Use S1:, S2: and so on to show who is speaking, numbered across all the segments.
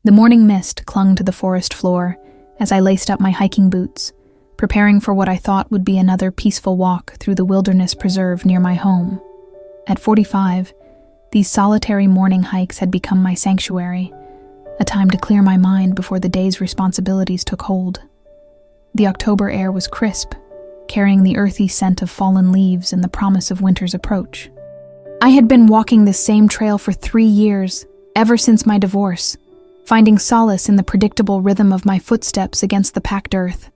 S1: The morning mist clung to the forest floor as I laced up my hiking boots, preparing for what I thought would be another peaceful walk through the wilderness preserve near my home. At 45, these solitary morning hikes had become my sanctuary, a time to clear my mind before the day's responsibilities took hold. The October air was crisp, carrying the earthy scent of fallen leaves and the promise of winter's approach. I had been walking this same trail for 3 years, ever since my divorce, finding solace in the predictable rhythm of my footsteps against the packed earth.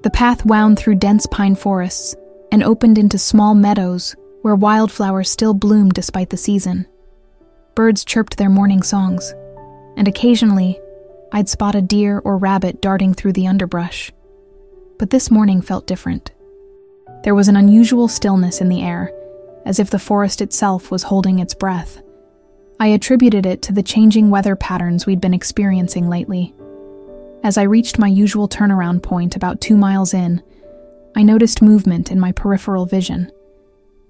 S1: The path wound through dense pine forests and opened into small meadows where wildflowers still bloomed despite the season. Birds chirped their morning songs, and occasionally I'd spot a deer or rabbit darting through the underbrush. But this morning felt different. There was an unusual stillness in the air, as if the forest itself was holding its breath. I attributed it to the changing weather patterns we'd been experiencing lately. As I reached my usual turnaround point about 2 miles in, I noticed movement in my peripheral vision.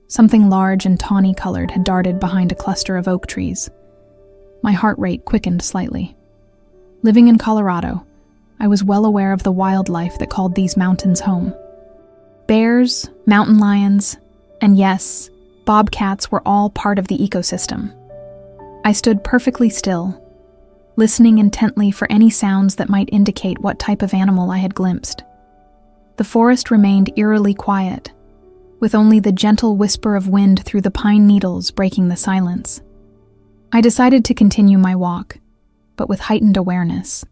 S1: Something large and tawny-colored had darted behind a cluster of oak trees. My heart rate quickened slightly. Living in Colorado, I was well aware of the wildlife that called these mountains home. Bears, mountain lions, and yes, bobcats were all part of the ecosystem. I stood perfectly still, listening intently for any sounds that might indicate what type of animal I had glimpsed. The forest remained eerily quiet, with only the gentle whisper of wind through the pine needles breaking the silence. I decided to continue my walk, but with heightened awareness.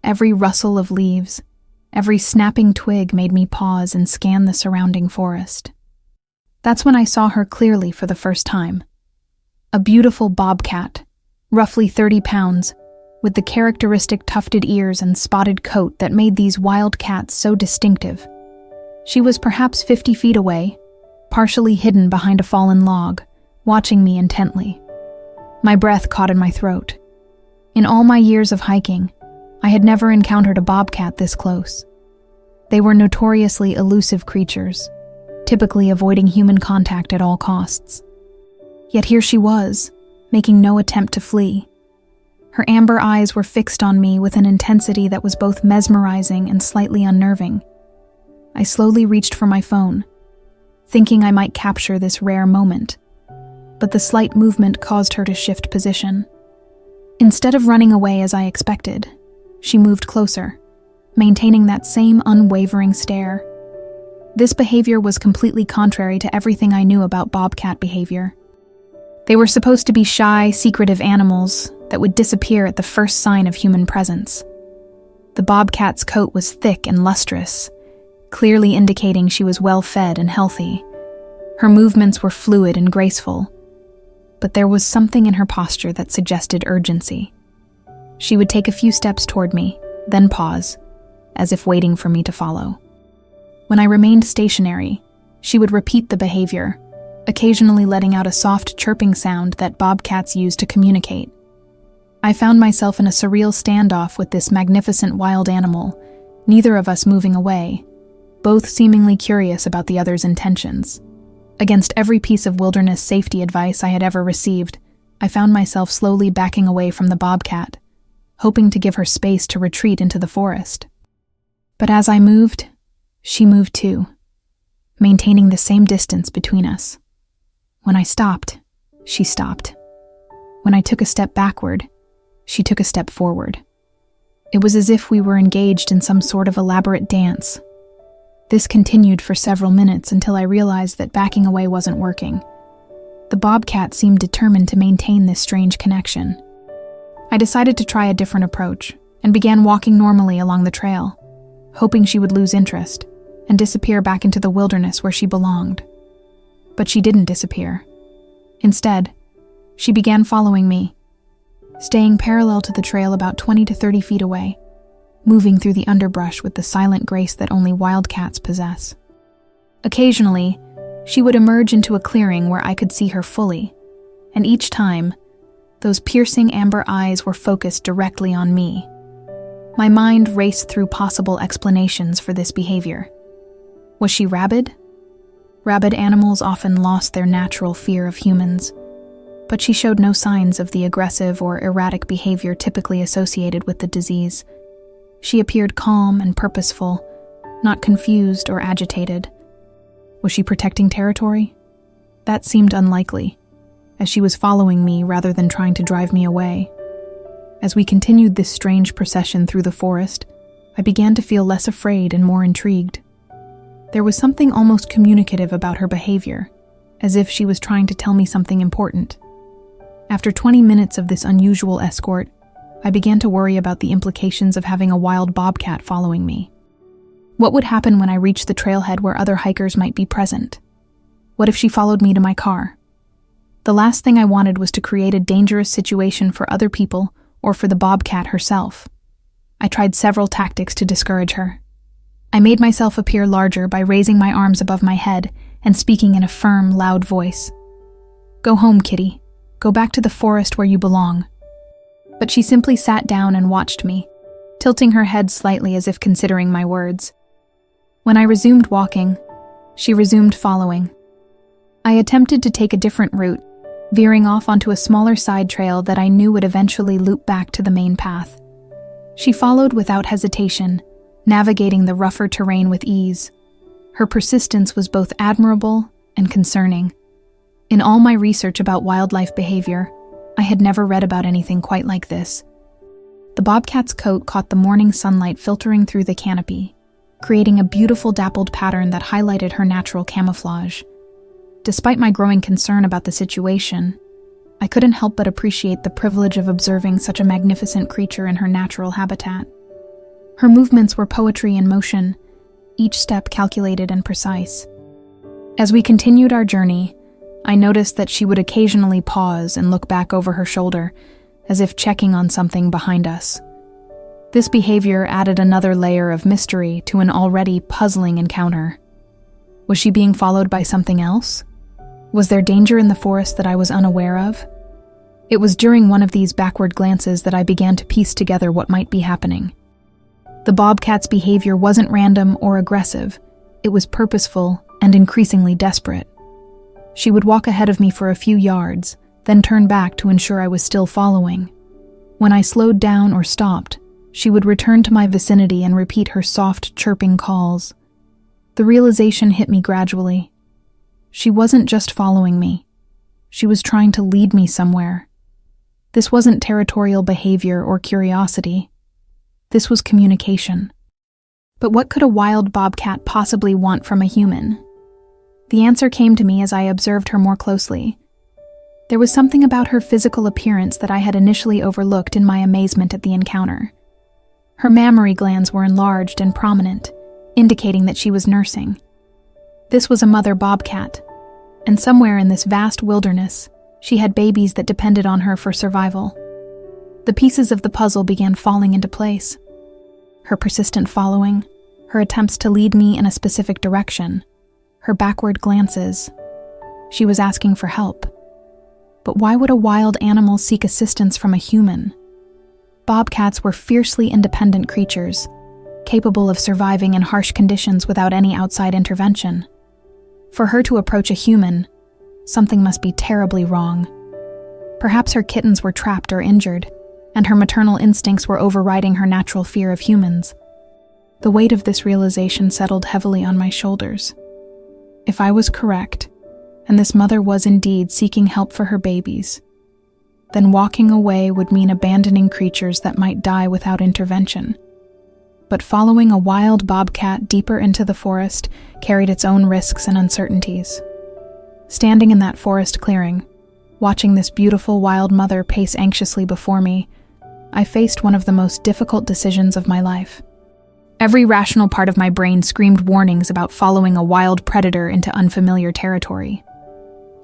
S1: Every rustle of leaves, every snapping twig made me pause and scan the surrounding forest. That's when I saw her clearly for the first time. A beautiful bobcat, roughly 30 pounds, with the characteristic tufted ears and spotted coat that made these wild cats so distinctive. She was perhaps 50 feet away, partially hidden behind a fallen log, watching me intently. My breath caught in my throat. In all my years of hiking, I had never encountered a bobcat this close. They were notoriously elusive creatures, typically avoiding human contact at all costs. Yet here she was, making no attempt to flee. Her amber eyes were fixed on me with an intensity that was both mesmerizing and slightly unnerving. I slowly reached for my phone, thinking I might capture this rare moment, but the slight movement caused her to shift position. Instead of running away as I expected, she moved closer, maintaining that same unwavering stare. This behavior was completely contrary to everything I knew about bobcat behavior. They were supposed to be shy, secretive animals that would disappear at the first sign of human presence. The bobcat's coat was thick and lustrous, clearly indicating she was well-fed and healthy. Her movements were fluid and graceful, but there was something in her posture that suggested urgency. She would take a few steps toward me, then pause, as if waiting for me to follow. When I remained stationary, she would repeat the behavior, occasionally letting out a soft chirping sound that bobcats use to communicate. I found myself in a surreal standoff with this magnificent wild animal, neither of us moving away, both seemingly curious about the other's intentions. Against every piece of wilderness safety advice I had ever received, I found myself slowly backing away from the bobcat, hoping to give her space to retreat into the forest. But as I moved, she moved too, maintaining the same distance between us. When I stopped, she stopped. When I took a step backward, she took a step forward. It was as if we were engaged in some sort of elaborate dance. This continued for several minutes until I realized that backing away wasn't working. The bobcat seemed determined to maintain this strange connection. I decided to try a different approach and began walking normally along the trail, hoping she would lose interest and disappear back into the wilderness where she belonged. But she didn't disappear. Instead, she began following me, staying parallel to the trail about 20 to 30 feet away, moving through the underbrush with the silent grace that only wildcats possess. Occasionally, she would emerge into a clearing where I could see her fully, and each time, those piercing amber eyes were focused directly on me. My mind raced through possible explanations for this behavior. Was she rabid? Rabid animals often lost their natural fear of humans, but she showed no signs of the aggressive or erratic behavior typically associated with the disease. She appeared calm and purposeful, not confused or agitated. Was she protecting territory? That seemed unlikely, as she was following me rather than trying to drive me away. As we continued this strange procession through the forest, I began to feel less afraid and more intrigued. There was something almost communicative about her behavior, as if she was trying to tell me something important. After 20 minutes of this unusual escort, I began to worry about the implications of having a wild bobcat following me. What would happen when I reached the trailhead where other hikers might be present? What if she followed me to my car? The last thing I wanted was to create a dangerous situation for other people or for the bobcat herself. I tried several tactics to discourage her. I made myself appear larger by raising my arms above my head and speaking in a firm, loud voice. "Go home, kitty. Go back to the forest where you belong." But she simply sat down and watched me, tilting her head slightly as if considering my words. When I resumed walking, she resumed following. I attempted to take a different route, veering off onto a smaller side trail that I knew would eventually loop back to the main path. She followed without hesitation, navigating the rougher terrain with ease. Her persistence was both admirable and concerning. In all my research about wildlife behavior, I had never read about anything quite like this. The bobcat's coat caught the morning sunlight filtering through the canopy, creating a beautiful dappled pattern that highlighted her natural camouflage. Despite my growing concern about the situation, I couldn't help but appreciate the privilege of observing such a magnificent creature in her natural habitat. Her movements were poetry in motion, each step calculated and precise. As we continued our journey, I noticed that she would occasionally pause and look back over her shoulder, as if checking on something behind us. This behavior added another layer of mystery to an already puzzling encounter. Was she being followed by something else? Was there danger in the forest that I was unaware of? It was during one of these backward glances that I began to piece together what might be happening. The bobcat's behavior wasn't random or aggressive. It was purposeful and increasingly desperate. She would walk ahead of me for a few yards, then turn back to ensure I was still following. When I slowed down or stopped, she would return to my vicinity and repeat her soft, chirping calls. The realization hit me gradually. She wasn't just following me. She was trying to lead me somewhere. This wasn't territorial behavior or curiosity. This was communication. But what could a wild bobcat possibly want from a human? The answer came to me as I observed her more closely. There was something about her physical appearance that I had initially overlooked in my amazement at the encounter. Her mammary glands were enlarged and prominent, indicating that she was nursing. This was a mother bobcat, and somewhere in this vast wilderness, she had babies that depended on her for survival. The pieces of the puzzle began falling into place. Her persistent following, her attempts to lead me in a specific direction, her backward glances. She was asking for help. But why would a wild animal seek assistance from a human? Bobcats were fiercely independent creatures, capable of surviving in harsh conditions without any outside intervention. For her to approach a human, something must be terribly wrong. Perhaps her kittens were trapped or injured, and her maternal instincts were overriding her natural fear of humans. The weight of this realization settled heavily on my shoulders. If I was correct, and this mother was indeed seeking help for her babies, then walking away would mean abandoning creatures that might die without intervention. But following a wild bobcat deeper into the forest carried its own risks and uncertainties. Standing in that forest clearing, watching this beautiful wild mother pace anxiously before me, I faced one of the most difficult decisions of my life. Every rational part of my brain screamed warnings about following a wild predator into unfamiliar territory.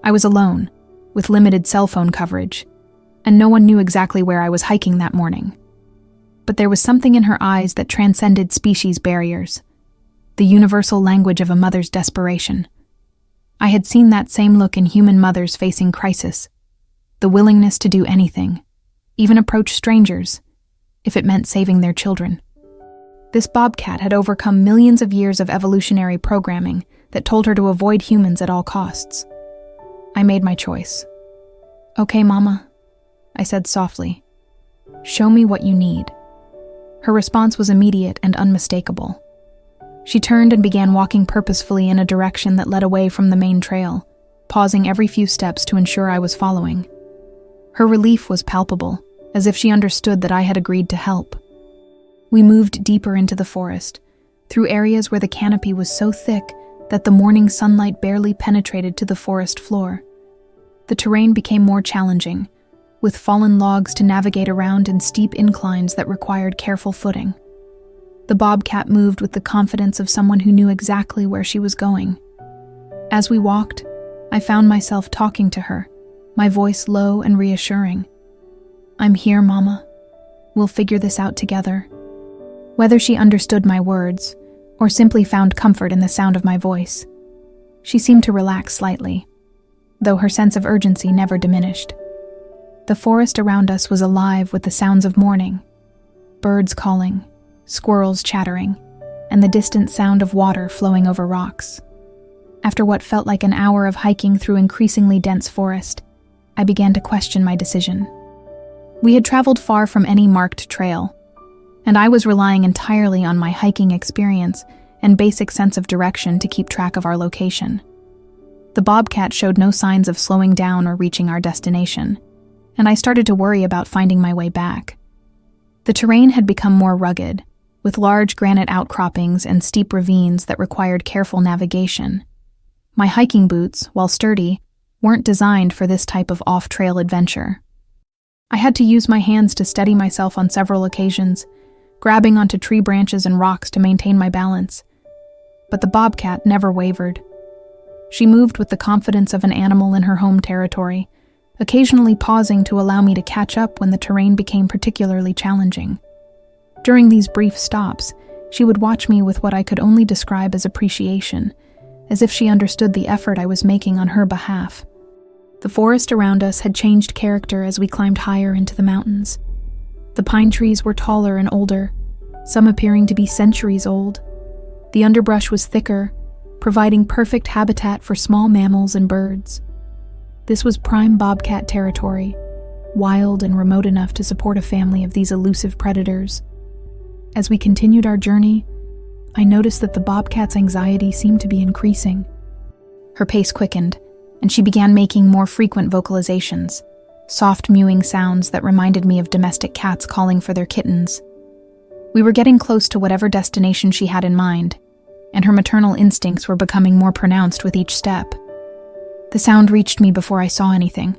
S1: I was alone, with limited cell phone coverage, and no one knew exactly where I was hiking that morning. But there was something in her eyes that transcended species barriers, the universal language of a mother's desperation. I had seen that same look in human mothers facing crisis, the willingness to do anything, even approach strangers, if it meant saving their children. This bobcat had overcome millions of years of evolutionary programming that told her to avoid humans at all costs. I made my choice. "Okay, Mama," I said softly. "Show me what you need." Her response was immediate and unmistakable. She turned and began walking purposefully in a direction that led away from the main trail, pausing every few steps to ensure I was following. Her relief was palpable, as if she understood that I had agreed to help. We moved deeper into the forest, through areas where the canopy was so thick that the morning sunlight barely penetrated to the forest floor. The terrain became more challenging, with fallen logs to navigate around and steep inclines that required careful footing. The Bobcat moved with the confidence of someone who knew exactly where she was going. As we walked, I found myself talking to her, my voice low and reassuring. "I'm here, Mama. We'll figure this out together." Whether she understood my words, or simply found comfort in the sound of my voice, she seemed to relax slightly, though her sense of urgency never diminished. The forest around us was alive with the sounds of morning, birds calling, squirrels chattering, and the distant sound of water flowing over rocks. After what felt like an hour of hiking through increasingly dense forest, I began to question my decision. We had traveled far from any marked trail, and I was relying entirely on my hiking experience and basic sense of direction to keep track of our location. The Bobcat showed no signs of slowing down or reaching our destination, and I started to worry about finding my way back. The terrain had become more rugged, with large granite outcroppings and steep ravines that required careful navigation. My hiking boots, while sturdy, weren't designed for this type of off-trail adventure. I had to use my hands to steady myself on several occasions, grabbing onto tree branches and rocks to maintain my balance. But the Bobcat never wavered. She moved with the confidence of an animal in her home territory, occasionally pausing to allow me to catch up when the terrain became particularly challenging. During these brief stops, she would watch me with what I could only describe as appreciation, as if she understood the effort I was making on her behalf. The forest around us had changed character as we climbed higher into the mountains. The pine trees were taller and older, some appearing to be centuries old. The underbrush was thicker, providing perfect habitat for small mammals and birds. This was prime Bobcat territory, wild and remote enough to support a family of these elusive predators. As we continued our journey, I noticed that the Bobcat's anxiety seemed to be increasing. Her pace quickened, and she began making more frequent vocalizations, soft mewing sounds that reminded me of domestic cats calling for their kittens. We were getting close to whatever destination she had in mind, and her maternal instincts were becoming more pronounced with each step. The sound reached me before I saw anything,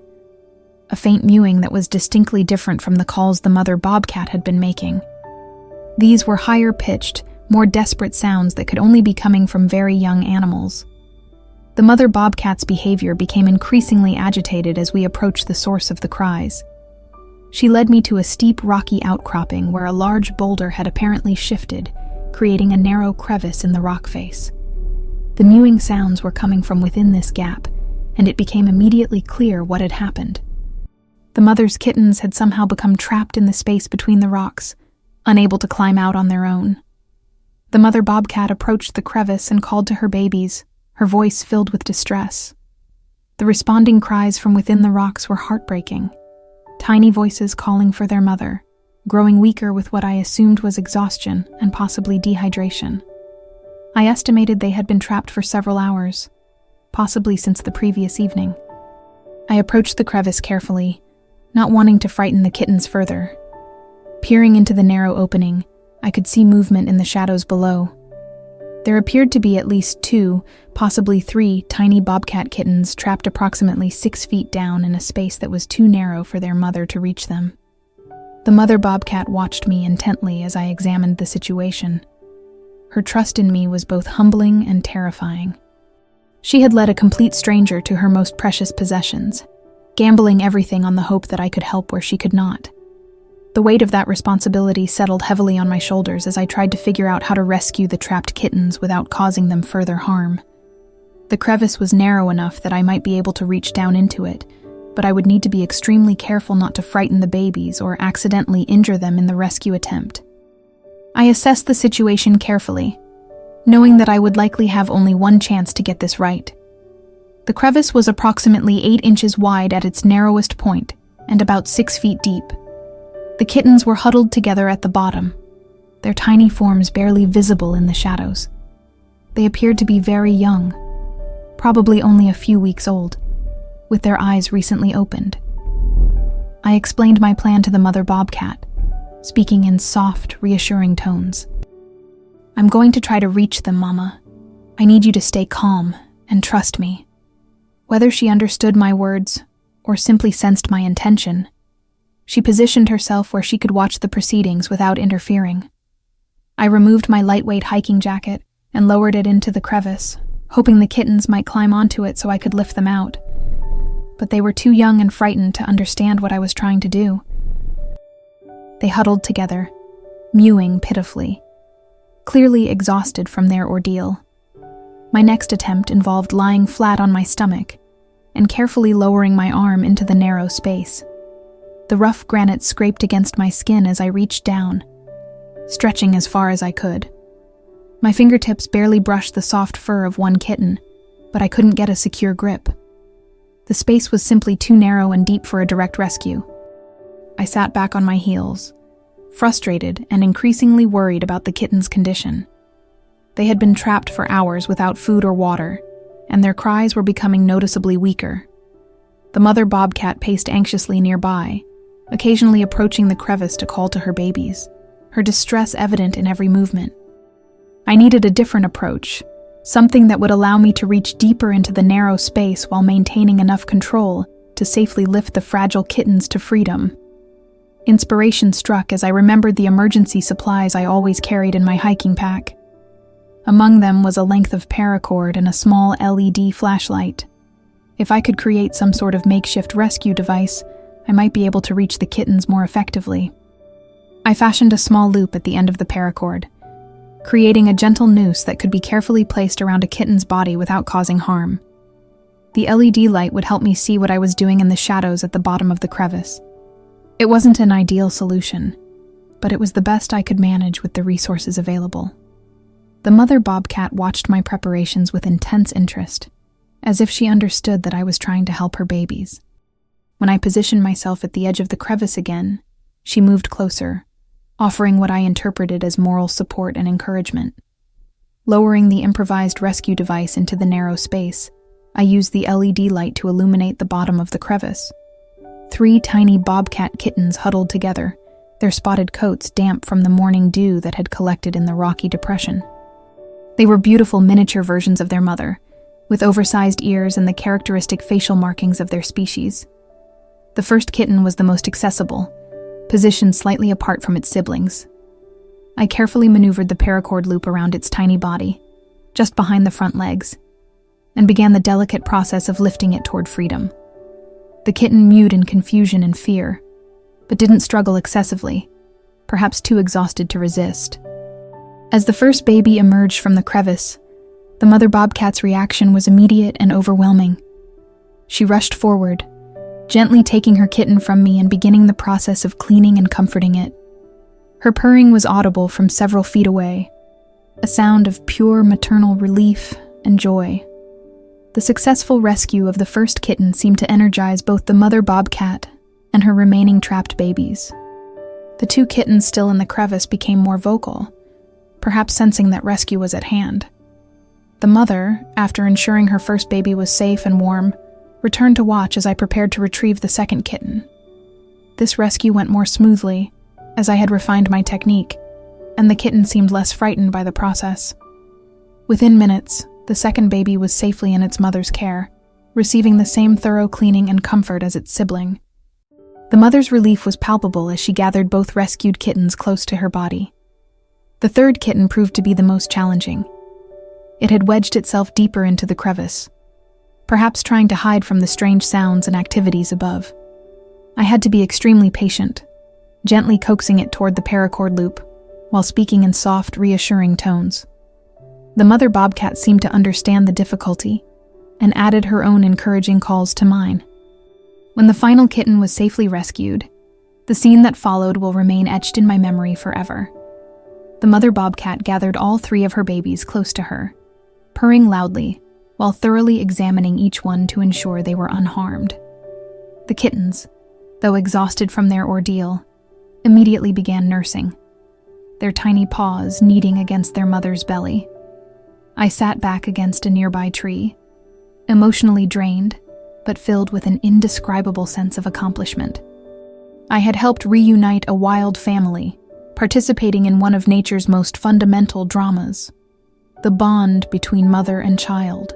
S1: a faint mewing that was distinctly different from the calls the mother Bobcat had been making. These were higher-pitched, more desperate sounds that could only be coming from very young animals. The mother Bobcat's behavior became increasingly agitated as we approached the source of the cries. She led me to a steep, rocky outcropping where a large boulder had apparently shifted, creating a narrow crevice in the rock face. The mewing sounds were coming from within this gap, and it became immediately clear what had happened. The mother's kittens had somehow become trapped in the space between the rocks, unable to climb out on their own. The mother Bobcat approached the crevice and called to her babies, her voice filled with distress. The responding cries from within the rocks were heartbreaking, tiny voices calling for their mother, growing weaker with what I assumed was exhaustion and possibly dehydration. I estimated they had been trapped for several hours, possibly since the previous evening. I approached the crevice carefully, not wanting to frighten the kittens further. Peering into the narrow opening, I could see movement in the shadows below. There appeared to be at least 2, possibly 3, tiny Bobcat kittens trapped approximately 6 feet down in a space that was too narrow for their mother to reach them. The mother Bobcat watched me intently as I examined the situation. Her trust in me was both humbling and terrifying. She had led a complete stranger to her most precious possessions, gambling everything on the hope that I could help where she could not. The weight of that responsibility settled heavily on my shoulders as I tried to figure out how to rescue the trapped kittens without causing them further harm. The crevice was narrow enough that I might be able to reach down into it, but I would need to be extremely careful not to frighten the babies or accidentally injure them in the rescue attempt. I assessed the situation carefully, knowing that I would likely have only one chance to get this right. The crevice was approximately 8 inches wide at its narrowest point and about 6 feet deep. The kittens were huddled together at the bottom, their tiny forms barely visible in the shadows. They appeared to be very young, probably only a few weeks old, with their eyes recently opened. I explained my plan to the mother bobcat, speaking in soft, reassuring tones. "I'm going to try to reach them, Mama. I need you to stay calm and trust me." Whether she understood my words or simply sensed my intention, she positioned herself where she could watch the proceedings without interfering. I removed my lightweight hiking jacket and lowered it into the crevice, hoping the kittens might climb onto it so I could lift them out. But they were too young and frightened to understand what I was trying to do. They huddled together, mewing pitifully, clearly exhausted from their ordeal. My next attempt involved lying flat on my stomach and carefully lowering my arm into the narrow space. The rough granite scraped against my skin as I reached down, stretching as far as I could. My fingertips barely brushed the soft fur of one kitten, but I couldn't get a secure grip. The space was simply too narrow and deep for a direct rescue. I sat back on my heels, frustrated and increasingly worried about the kitten's condition. They had been trapped for hours without food or water, and their cries were becoming noticeably weaker. The mother bobcat paced anxiously nearby, occasionally approaching the crevice to call to her babies, her distress evident in every movement. I needed a different approach, something that would allow me to reach deeper into the narrow space while maintaining enough control to safely lift the fragile kittens to freedom. Inspiration struck as I remembered the emergency supplies I always carried in my hiking pack. Among them was a length of paracord and a small LED flashlight. If I could create some sort of makeshift rescue device, I might be able to reach the kittens more effectively. I fashioned a small loop at the end of the paracord, creating a gentle noose that could be carefully placed around a kitten's body without causing harm. The LED light would help me see what I was doing in the shadows at the bottom of the crevice. It wasn't an ideal solution, but it was the best I could manage with the resources available. The mother bobcat watched my preparations with intense interest, as if she understood that I was trying to help her babies. When I positioned myself at the edge of the crevice again, she moved closer, offering what I interpreted as moral support and encouragement. Lowering the improvised rescue device into the narrow space, I used the LED light to illuminate the bottom of the crevice. 3 tiny bobcat kittens huddled together, their spotted coats damp from the morning dew that had collected in the rocky depression. They were beautiful miniature versions of their mother, with oversized ears and the characteristic facial markings of their species. The first kitten was the most accessible, positioned slightly apart from its siblings. I carefully maneuvered the paracord loop around its tiny body, just behind the front legs, and began the delicate process of lifting it toward freedom. The kitten mewed in confusion and fear, but didn't struggle excessively, perhaps too exhausted to resist. As the first baby emerged from the crevice, the mother bobcat's reaction was immediate and overwhelming. She rushed forward, gently taking her kitten from me and beginning the process of cleaning and comforting it. Her purring was audible from several feet away, a sound of pure maternal relief and joy. The successful rescue of the first kitten seemed to energize both the mother bobcat and her remaining trapped babies. The 2 kittens still in the crevice became more vocal, perhaps sensing that rescue was at hand. The mother, after ensuring her first baby was safe and warm, returned to watch as I prepared to retrieve the second kitten. This rescue went more smoothly, as I had refined my technique, and the kitten seemed less frightened by the process. Within minutes, the second baby was safely in its mother's care, receiving the same thorough cleaning and comfort as its sibling. The mother's relief was palpable as she gathered both rescued kittens close to her body. The third kitten proved to be the most challenging. It had wedged itself deeper into the crevice, perhaps trying to hide from the strange sounds and activities above. I had to be extremely patient, gently coaxing it toward the paracord loop, while speaking in soft, reassuring tones. The mother bobcat seemed to understand the difficulty, and added her own encouraging calls to mine. When the final kitten was safely rescued, the scene that followed will remain etched in my memory forever. The mother bobcat gathered all 3 of her babies close to her, purring loudly, while thoroughly examining each one to ensure they were unharmed. The kittens, though exhausted from their ordeal, immediately began nursing, their tiny paws kneading against their mother's belly. I sat back against a nearby tree, emotionally drained, but filled with an indescribable sense of accomplishment. I had helped reunite a wild family, participating in one of nature's most fundamental dramas, the bond between mother and child.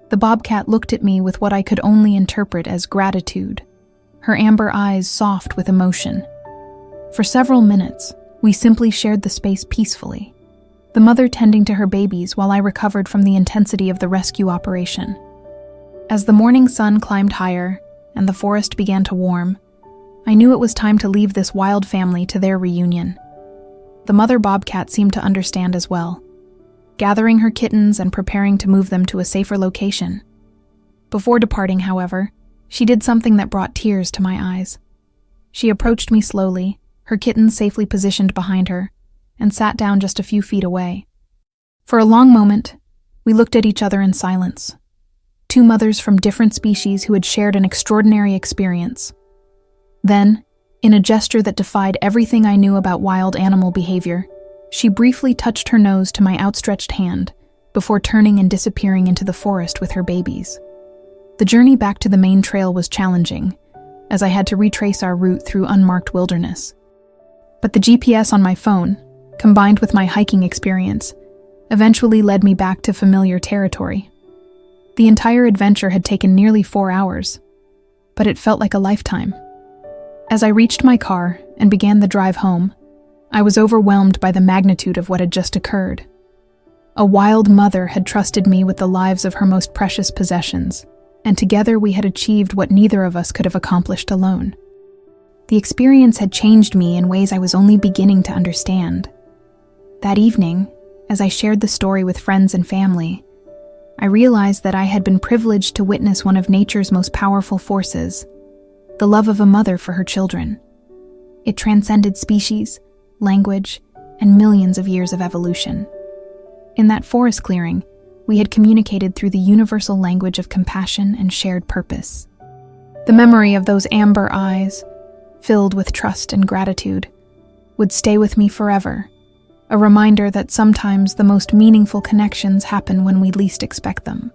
S1: The bobcat looked at me with what I could only interpret as gratitude, her amber eyes soft with emotion. For several minutes, we simply shared the space peacefully, the mother tending to her babies while I recovered from the intensity of the rescue operation. As the morning sun climbed higher and the forest began to warm, I knew it was time to leave this wild family to their reunion. The mother bobcat seemed to understand as well, gathering her kittens and preparing to move them to a safer location. Before departing, however, she did something that brought tears to my eyes. She approached me slowly, her kittens safely positioned behind her, and sat down just a few feet away. For a long moment, we looked at each other in silence. Two mothers from different species who had shared an extraordinary experience. Then, in a gesture that defied everything I knew about wild animal behavior, she briefly touched her nose to my outstretched hand before turning and disappearing into the forest with her babies. The journey back to the main trail was challenging, as I had to retrace our route through unmarked wilderness. But the GPS on my phone, combined with my hiking experience, eventually led me back to familiar territory. The entire adventure had taken nearly 4 hours, but it felt like a lifetime. As I reached my car and began the drive home, I was overwhelmed by the magnitude of what had just occurred. A wild mother had trusted me with the lives of her most precious possessions, and together we had achieved what neither of us could have accomplished alone. The experience had changed me in ways I was only beginning to understand. That evening, as I shared the story with friends and family, I realized that I had been privileged to witness one of nature's most powerful forces, the love of a mother for her children. It transcended species, language, and millions of years of evolution. In that forest clearing, we had communicated through the universal language of compassion and shared purpose. The memory of those amber eyes, filled with trust and gratitude, would stay with me forever, a reminder that sometimes the most meaningful connections happen when we least expect them.